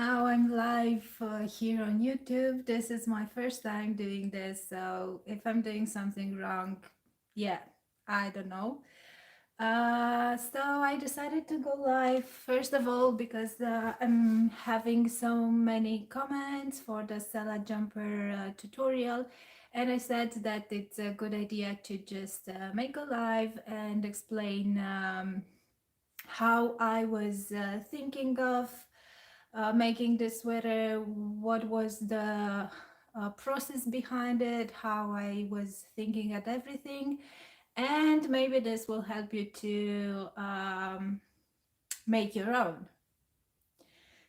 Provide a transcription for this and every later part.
now I'm live here on YouTube. This is my first time doing this, so if I'm doing something wrong, yeah, I don't know. So I decided to go live first of all because I'm having so many comments for the Sella Jumper tutorial, and I said that it's a good idea to just make a live and explain how I was thinking of making this sweater, what was the process behind it, how I was thinking at everything, and maybe this will help you to make your own.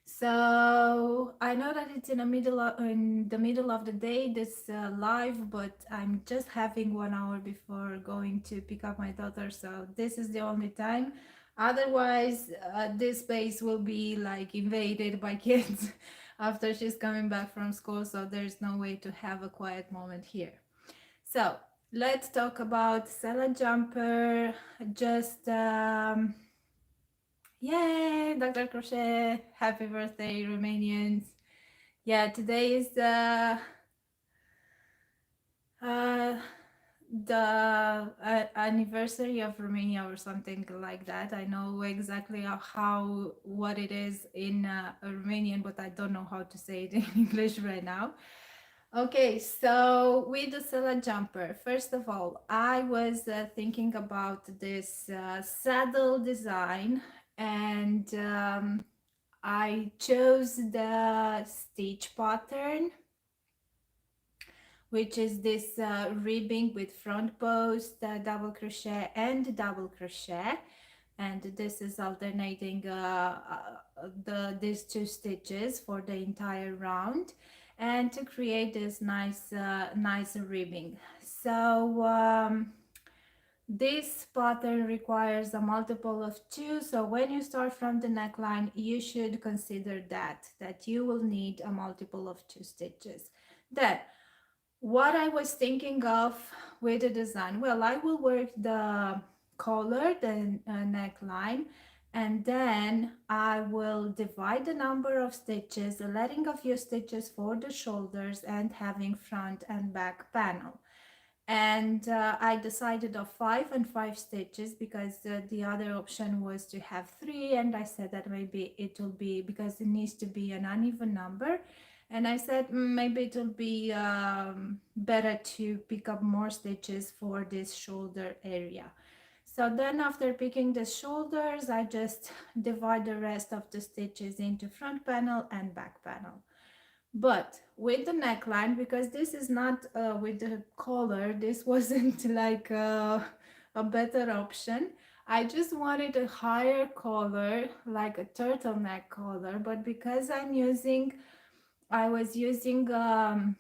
So I know that it's in the middle of the day, this live, but I'm just having 1 hour before going to pick up my daughter, so this is the only time. Otherwise, this space will be like invaded by kids after she's coming back from school, so there's no way to have a quiet moment here. So let's talk about Sella Jumper. Just Yay, Dr. Crochet! Happy birthday, Romanians! Yeah, today is uh, the anniversary of Romania or something like that. I know exactly how what it is in Romanian, but I don't know how to say it in English right now. Okay, so with the Sella Jumper, first of all, I was thinking about this saddle design, and I chose the stitch pattern, which is this ribbing with front post, double crochet and double crochet, and this is alternating these two stitches for the entire round, and to create this nice ribbing. So this pattern requires a multiple of 2, so when you start from the neckline you should consider that you will need a multiple of 2 stitches. Then what I was thinking of with the design, well, I will work the collar, the neckline, and then I will divide the number of stitches, letting a few stitches for the shoulders and having front and back panel. And I decided of 5 and 5 stitches because the other option was to have 3, and I said that maybe it will be, because it needs to be an uneven number, and I said maybe it will be better to pick up more stitches for this shoulder area. So then after picking the shoulders, I just divide the rest of the stitches into front panel and back panel. But with the neckline, because this is not with the collar, this wasn't like a better option. I just wanted a higher collar, like a turtleneck collar, but because I was using a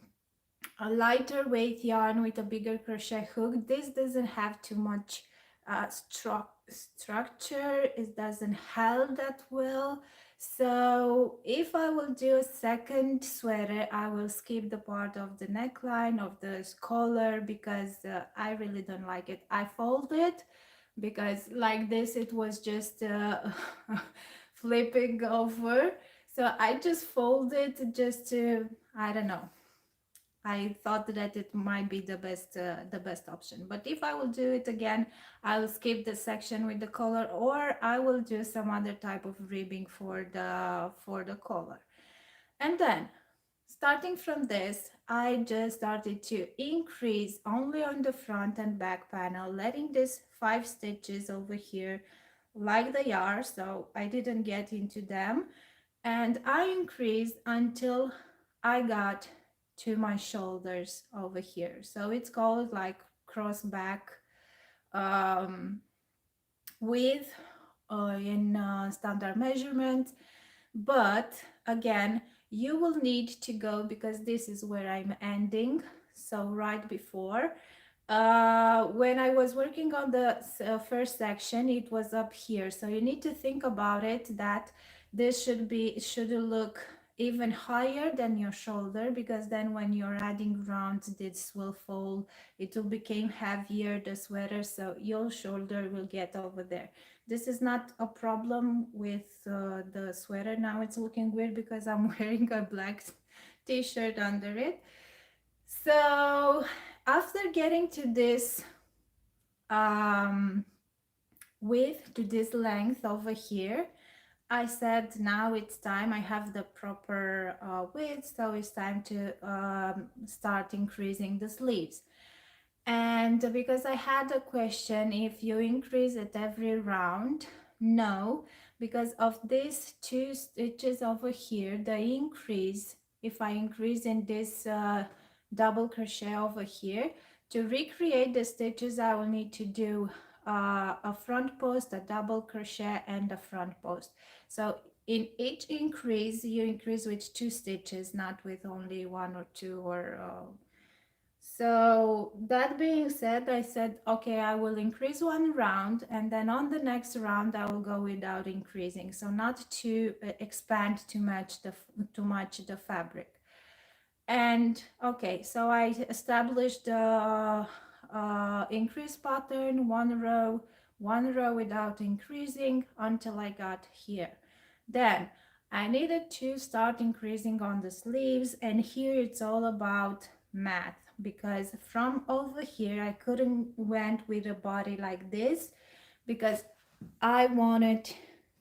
lighter weight yarn with a bigger crochet hook, this doesn't have too much structure, it doesn't hold that well. So if I will do a second sweater, I will skip the part of the neckline of the collar because I really don't like it. I fold it because like this it was just flipping over, so I just fold it just to, I don't know, I thought that it might be the best option. But if I will do it again, I'll skip the section with the collar, or I will do some other type of ribbing for the collar. And then starting from this, I just started to increase only on the front and back panel, letting this 5 stitches over here like they are, so I didn't get into them, and I increased until I got to my shoulders over here. So it's called like cross back um, width in standard measurement. But again, you will need to go, because this is where I'm ending, so right before when I was working on the first section, it was up here, so you need to think about it that this should look even higher than your shoulder, because then when you're adding rounds this will fall, it will become heavier, the sweater, so your shoulder will get over there. This is not a problem with the sweater. Now it's looking weird because I'm wearing a black t-shirt under it. So after getting to this um, width, to this length over here, I said now it's time, I have the proper width, so it's time to start increasing the sleeves. And because I had a question, if you increase it every round, no, because of these two stitches over here, the increase, if I increase in this double crochet over here, to recreate the stitches, I will need to do a front post, a double crochet, and a front post. So in each increase, you increase with two stitches, not with only one or two, or so that being said, I said, okay, I will increase one round, and then on the next round I will go without increasing, so not to expand too much the fabric. And okay, so I established the increase pattern, one row without increasing until I got here. Then I needed to start increasing on the sleeves, and here it's all about math, because from over here I couldn't went with a body like this because I wanted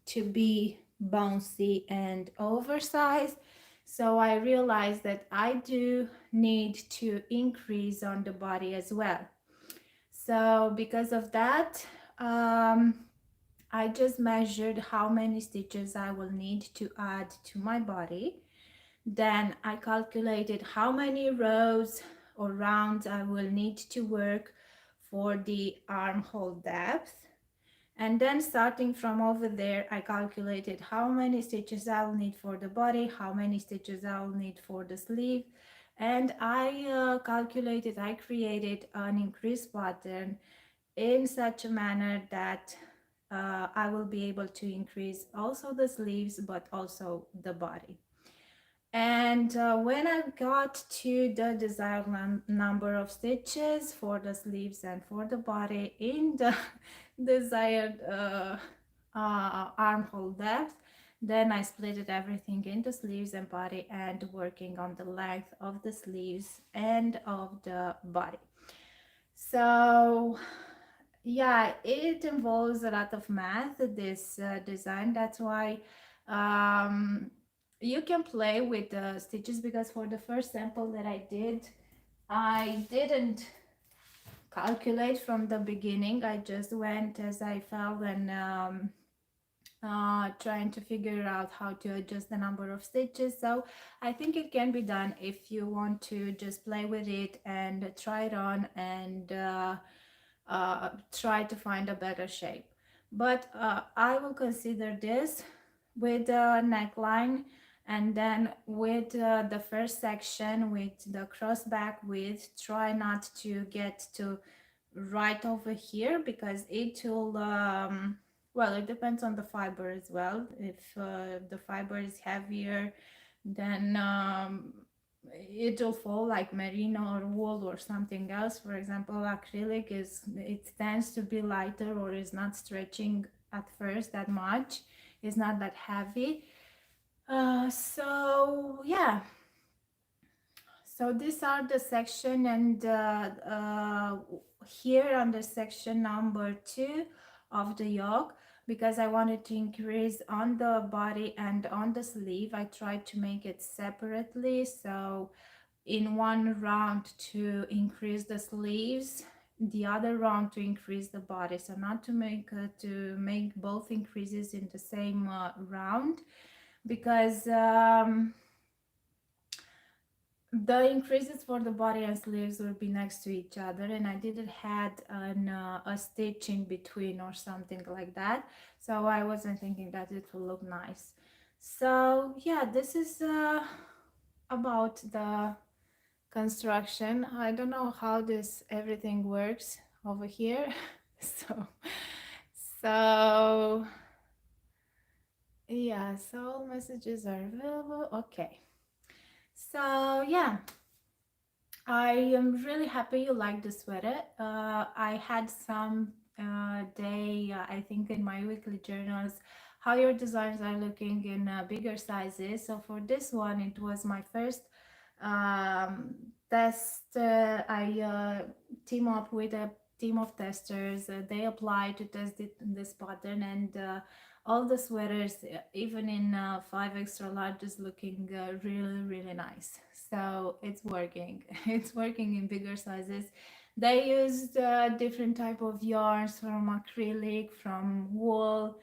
to be bouncy and oversized. So I realized that I do need to increase on the body as well. So because of that, I just measured how many stitches I will need to add to my body. Then I calculated how many rows or rounds I will need to work for the armhole depth. And then starting from over there, I calculated how many stitches I will need for the body, how many stitches I will need for the sleeve. And I created an increase pattern in such a manner that I will be able to increase also the sleeves, but also the body. And when I got to the desired number of stitches for the sleeves and for the body in the desired armhole depth, then I split it everything into sleeves and body, and working on the length of the sleeves and of the body. So yeah, it involves a lot of math, this design. That's why um, you can play with the stitches, because for the first sample that I didn't calculate from the beginning. I just went as I felt, and trying to figure out how to adjust the number of stitches. So I think it can be done if you want to just play with it and try it on, and try to find a better shape. But I will consider this with the neckline, and then with the first section with the cross back width, try not to get to right over here, because it will well, it depends on the fiber as well. If the fiber is heavier, then it will fall, like merino or wool or something else. For example, acrylic it tends to be lighter, or is not stretching at first that much, it's not that heavy. So yeah, so these are the section, and here on the section number 2 of the yoke, because I wanted to increase on the body and on the sleeve, I tried to make it separately. So in one round to increase the sleeves, the other round to increase the body. So not to make both increases in the same round, because the increases for the body and sleeves will be next to each other, and I didn't had a stitch in between or something like that, so I wasn't thinking that it will look nice. So yeah, this is about the construction. I don't know how this everything works over here. so so Yeah, so all messages are available. Okay. So yeah, I am really happy you like the sweater. I had some day, I think, in my weekly journals, how your designs are looking in bigger sizes. So for this one, it was my first um, test. I team up with a team of testers. They apply to test it in this pattern, and all the sweaters, even in 5 extra large, is looking really, really nice. So it's working. It's working in bigger sizes. They used different type of yarns from acrylic, from wool.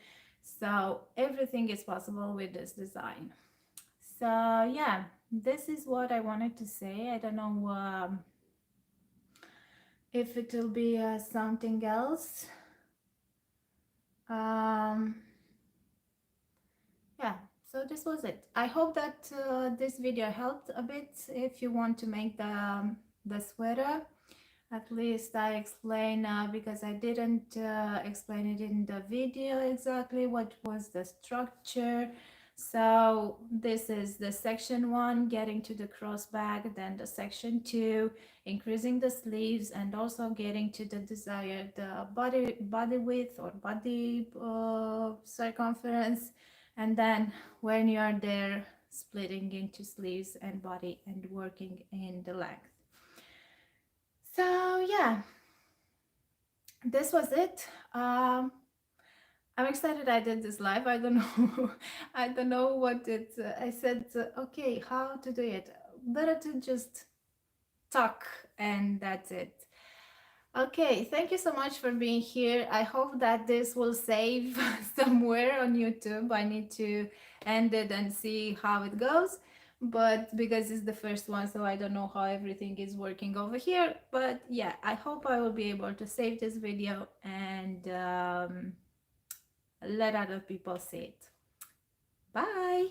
So everything is possible with this design. So yeah, this is what I wanted to say. I don't know if it will be something else. Um, yeah, so this was it. I hope that this video helped a bit if you want to make the sweater. At least I explain because I didn't explain it in the video exactly what was the structure. So this is the section 1, getting to the cross back, then the section 2, increasing the sleeves, and also getting to the desired body width or body circumference. And then when you are there, splitting into sleeves and body and working in the length. So yeah, this was it. I'm excited I did this live. I don't know, I don't know what it. I said, okay, how to do it? Better to just talk, and that's it. Okay, thank you so much for being here. I hope that this will save somewhere on YouTube. I need to end it and see how it goes. But because it's the first one, so I don't know how everything is working over here. But yeah, I hope I will be able to save this video and let other people see it. Bye.